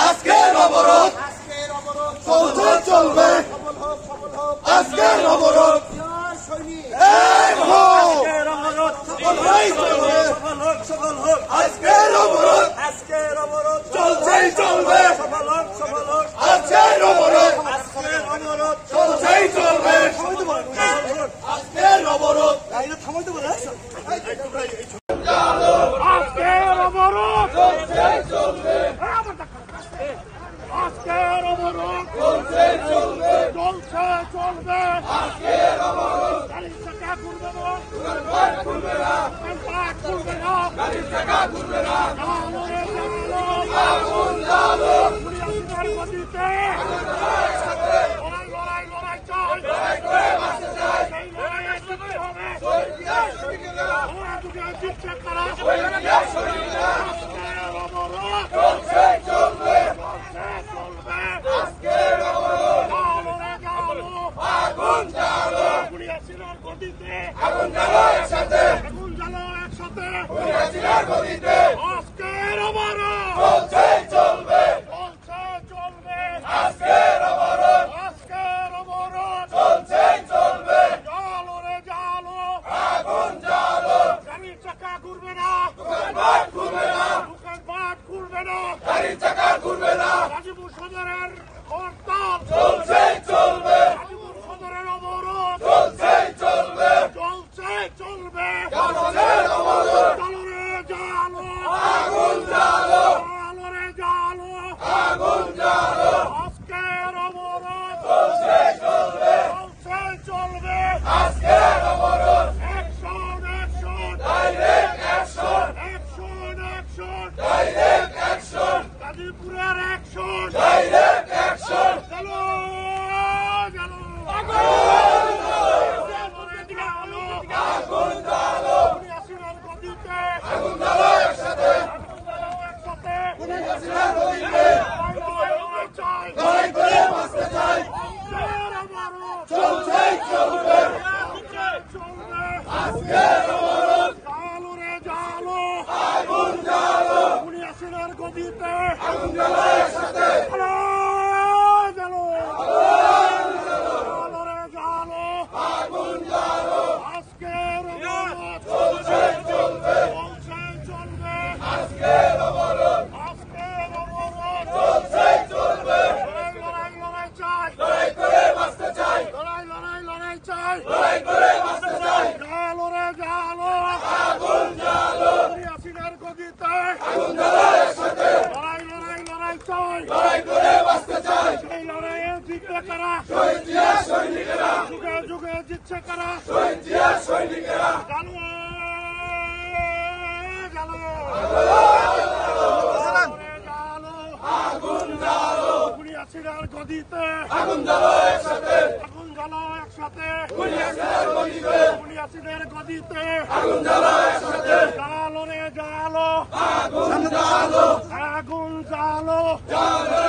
আজকের অবরোধ চলছে চলবে, আজকের অবরোধ আজকের অবরোধ চলছেই চলবে, আজকের অবরোধ চলছেই চলবে, আজকের অবরোধ আজকের অবরোধ চলছেই চলবে, আজকের অবরোধ চলছেই চলবে, চলছে চলবে আজকের অবরোধ গাড়ির চাকা ঘুরবে না, দোকানপাট খুলবে না, দোকানপাট খুলবে না, গাড়ির চাকা ঘুরবে না, জালো রে জালো, আগুন জ্বালো, বুড়িয়াদিনের গতিতে লড়াই লড়াই লড়াই চাই, লড়াই করে বাঁচতে চাই, সেই লড়াইয়ে জিততে হবে, ওরা দুটো জিতছে তারা, আজকের অবরোধ চলছেই চলবে, চলছে চলবে আজকের অবরোধ জালো রে জালো, আগুন জ্বালো, বুড়িয়াদিনের গতিতে আগুন জ্বালো একসাথে, আগুন জ্বালো একসাথে, বুড়িয়াদিনের গতিতে আজকের অবরোধ চলছেই চলবে, চলছে চলবে আজকের অবরোধ আজকের অবরোধ চলছেই চলবে, জালো রে জালো, আগুন জ্বালো, গাড়ির চাকা ঘুরবে না, দোকানপাট খুলবে না, দোকানপাট খুলবে না, গাড়ির চাকা ঘুরবে না, গাজীপুর সদরের হরতাল চলছেই চলবে, গাজীপুর সদরের অবরোধ চলছেই চলবে, চলছে চলবে জনগণের অবরোধ জালো রে জালো, আগুন জ্বালো, জালো রে জালো, আগুন জ্বালো, আজকের অবরোধ চলছেই চলবে, চলছে চলবে আজকের অবরোধ action action direct action, action action direct action, গাজীপুরের অ্যাকশন ডাইরেক্ট অ্যাকশন, চলো চলো আগুন জ্বালো, বুড়িয়াদিনের গতিতে আগুন জ্বালো একসাথে, একসাথে বুড়িয়াদিনের গতিতে লড়াই চাই, লড়াই করে বাঁচতে চাই, আজকের অবরোধ চলছেই চলবে, চলবে আজকের অবরোধ জালো রে জালো, আগুন জ্বালো, বুড়িয়াদিনের গতিতে আগুন জ্বালো একসাথে, জালো জালো, জালো রে জালো, আগুন জ্বালো, আজকের অবরোধ চলছেই চলবে, চলছে চলবে আজকের অবরোধ আজকের অবরোধ চলছেই চলবে, লড়াই লড়াই লড়াই চাই, লড়াই করে বাঁচতে চাই, লড়াই লড়াই লড়াই চাই, লড়াই করে বাঁচতে চাই, জালো রে জালো, আগুন জ্বালো, বুড়িয়াদিনের গতিতে আগুন জ্বালো একসাথে, লড়াই লড়াই লড়াই চাই, লড়াই করে বাঁচতে চাই, সেই লড়াইয়ে জিতবে কারা, শহীদ জিয়ার সৈনিকেরা, যুগে যুগে জিতছে কারা, শহীদ জিয়ার সৈনিকেরা, জালো জালো, জালো আগুন জ্বালো, বুড়িয়াদিনের গতিতে আগুন জ্বালো একসাথে, আগুন জ্বালো একসাথে, বুড়িয়াদিনের গতিতে, বুড়িয়াদিনের গতিতে আগুন জ্বালো একসাথে, জালো রে জালো, আগুন জ্বালো, আগুন জালো, জ্বালো